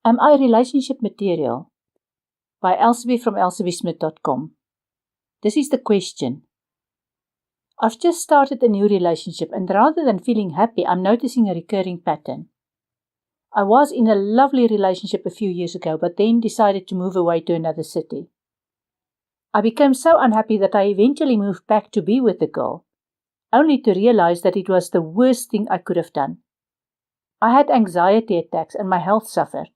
Am I relationship material? By Elsabie from elsabiesmith.com. This is the question. I've just started a new relationship, and rather than feeling happy, I'm noticing a recurring pattern. I was in a lovely relationship a few years ago, but then decided to move away to another city. I became so unhappy that I eventually moved back to be with the girl, only to realize that it was the worst thing I could have done. I had anxiety attacks and my health suffered.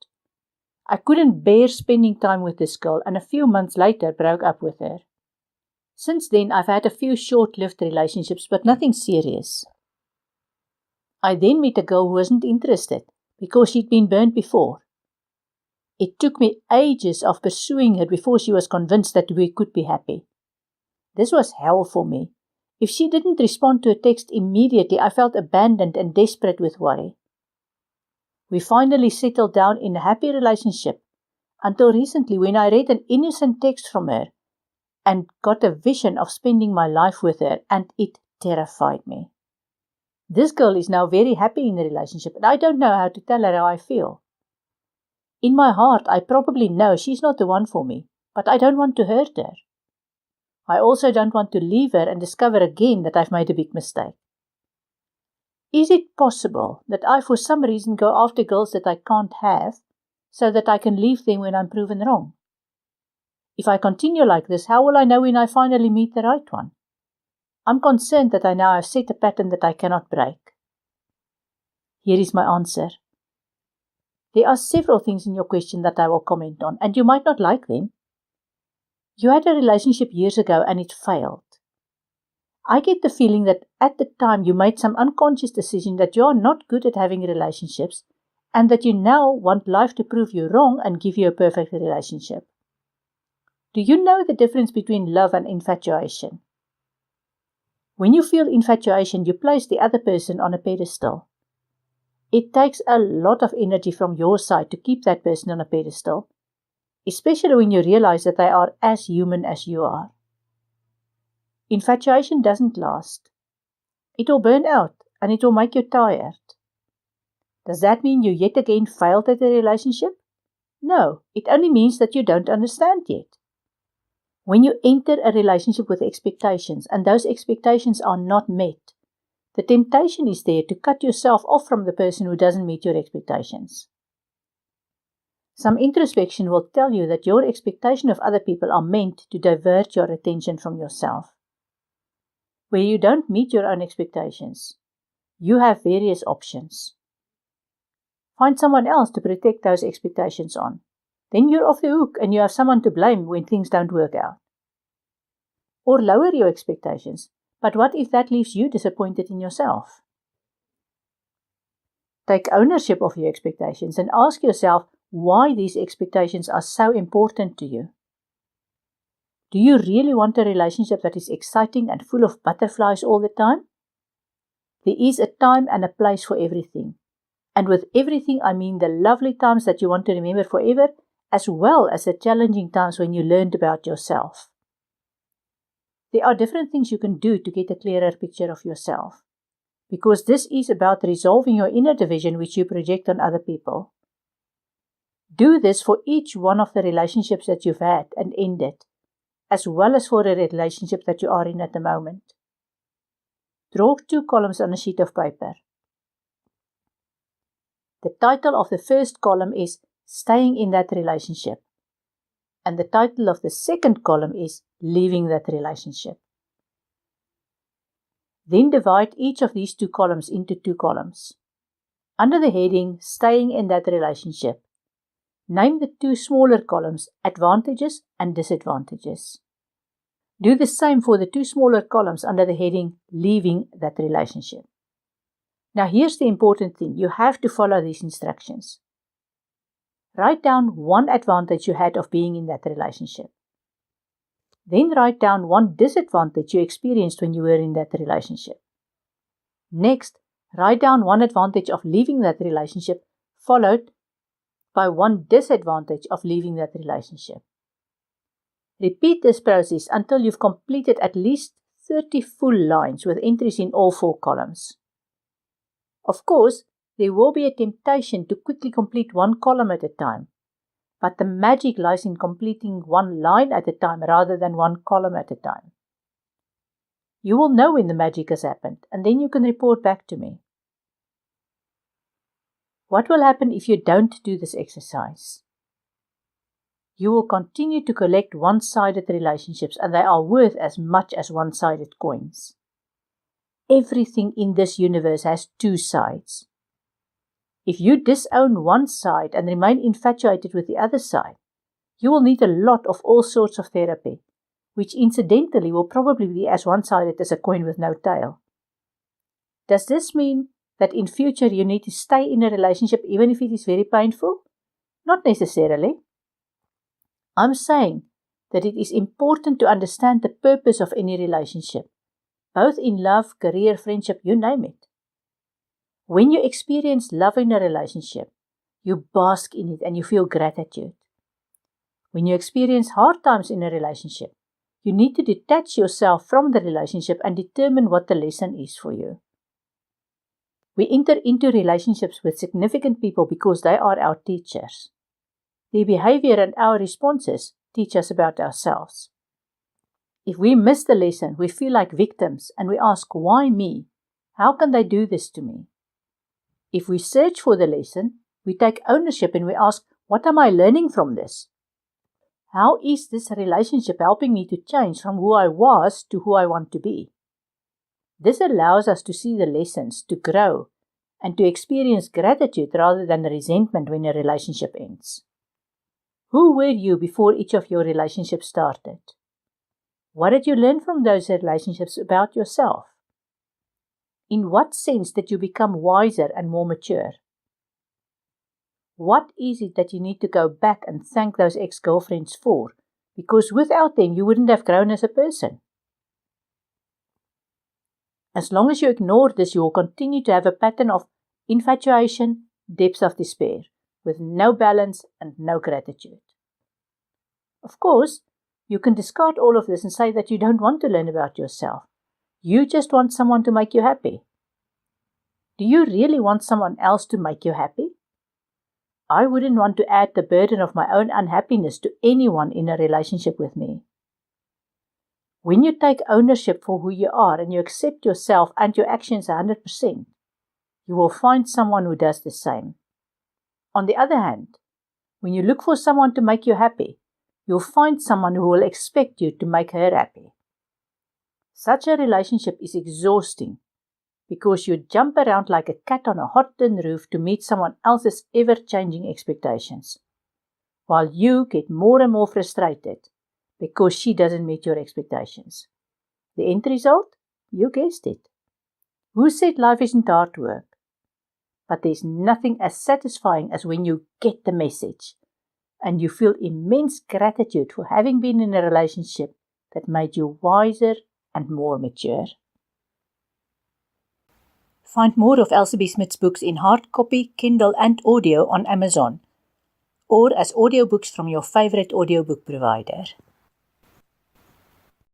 I couldn't bear spending time with this girl, and a few months later broke up with her. Since then, I've had a few short-lived relationships, but nothing serious. I then met a girl who wasn't interested, because she'd been burnt before. It took me ages of pursuing her before she was convinced that we could be happy. This was hell for me. If she didn't respond to a text immediately, I felt abandoned and desperate with worry. We finally settled down in a happy relationship, until recently when I read an innocent text from her and got a vision of spending my life with her, and it terrified me. This girl is now very happy in the relationship, and I don't know how to tell her how I feel. In my heart, I probably know she's not the one for me, but I don't want to hurt her. I also don't want to leave her and discover again that I've made a big mistake. Is it possible that I for some reason go after girls that I can't have, so that I can leave them when I'm proven wrong? If I continue like this, how will I know when I finally meet the right one? I'm concerned that I now have set a pattern that I cannot break. Here is my answer. There are several things in your question that I will comment on, and you might not like them. You had a relationship years ago and it failed. I get the feeling that at the time you made some unconscious decision that you are not good at having relationships, and that you now want life to prove you wrong and give you a perfect relationship. Do you know the difference between love and infatuation? When you feel infatuation, you place the other person on a pedestal. It takes a lot of energy from your side to keep that person on a pedestal, especially when you realize that they are as human as you are. Infatuation doesn't last. It will burn out and it will make you tired. Does that mean you yet again failed at a relationship? No, it only means that you don't understand yet. When you enter a relationship with expectations and those expectations are not met, the temptation is there to cut yourself off from the person who doesn't meet your expectations. Some introspection will tell you that your expectations of other people are meant to divert your attention from yourself. Where you don't meet your own expectations, you have various options. Find someone else to protect those expectations on. Then you're off the hook and you have someone to blame when things don't work out. Or lower your expectations, but what if that leaves you disappointed in yourself? Take ownership of your expectations and ask yourself why these expectations are so important to you. Do you really want a relationship that is exciting and full of butterflies all the time? There is a time and a place for everything. And with everything, I mean the lovely times that you want to remember forever, as well as the challenging times when you learned about yourself. There are different things you can do to get a clearer picture of yourself, because this is about resolving your inner division which you project on other people. Do this for each one of the relationships that you've had and ended, as well as for a relationship that you are in at the moment. Draw 2 columns on a sheet of paper. The title of the first column is Staying in that relationship, and the title of the second column is Leaving that relationship. Then divide each of these 2 columns into 2 columns. Under the heading Staying in that relationship, name the 2 smaller columns Advantages and Disadvantages. Do the same for the 2 smaller columns under the heading Leaving that relationship. Now here's the important thing. You have to follow these instructions. Write down 1 advantage you had of being in that relationship. Then write down 1 disadvantage you experienced when you were in that relationship. Next, write down 1 advantage of leaving that relationship, followed by 1 disadvantage of leaving that relationship. Repeat this process until you've completed at least 30 full lines with entries in all 4 columns. Of course, there will be a temptation to quickly complete one column at a time, but the magic lies in completing one line at a time rather than one column at a time. You will know when the magic has happened, and then you can report back to me. What will happen if you don't do this exercise? You will continue to collect one-sided relationships, and they are worth as much as one-sided coins. Everything in this universe has two sides. If you disown one side and remain infatuated with the other side, you will need a lot of all sorts of therapy, which incidentally will probably be as one-sided as a coin with no tail. Does this mean that in future you need to stay in a relationship even if it is very painful? Not necessarily. I'm saying that it is important to understand the purpose of any relationship, both in love, career, friendship, you name it. When you experience love in a relationship, you bask in it and you feel gratitude. When you experience hard times in a relationship, you need to detach yourself from the relationship and determine what the lesson is for you. We enter into relationships with significant people because they are our teachers. Their behavior and our responses teach us about ourselves. If we miss the lesson, we feel like victims and we ask, why me? How can they do this to me? If we search for the lesson, we take ownership and we ask, what am I learning from this? How is this relationship helping me to change from who I was to who I want to be? This allows us to see the lessons, to grow, and to experience gratitude rather than resentment when a relationship ends. Who were you before each of your relationships started? What did you learn from those relationships about yourself? In what sense did you become wiser and more mature? What is it that you need to go back and thank those ex-girlfriends for? Because without them, you wouldn't have grown as a person. As long as you ignore this, you will continue to have a pattern of infatuation, depths of despair, with no balance and no gratitude. Of course, you can discard all of this and say that you don't want to learn about yourself. You just want someone to make you happy. Do you really want someone else to make you happy? I wouldn't want to add the burden of my own unhappiness to anyone in a relationship with me. When you take ownership for who you are and you accept yourself and your actions 100%, you will find someone who does the same. On the other hand, when you look for someone to make you happy, you'll find someone who will expect you to make her happy. Such a relationship is exhausting because you jump around like a cat on a hot tin roof to meet someone else's ever-changing expectations, while you get more and more frustrated because she doesn't meet your expectations. The end result? You guessed it. Who said life isn't hard work? But there's nothing as satisfying as when you get the message and you feel immense gratitude for having been in a relationship that made you wiser and more mature. Find more of Elsie B. Smith's books in hard copy, Kindle and audio on Amazon, or as audiobooks from your favorite audiobook provider.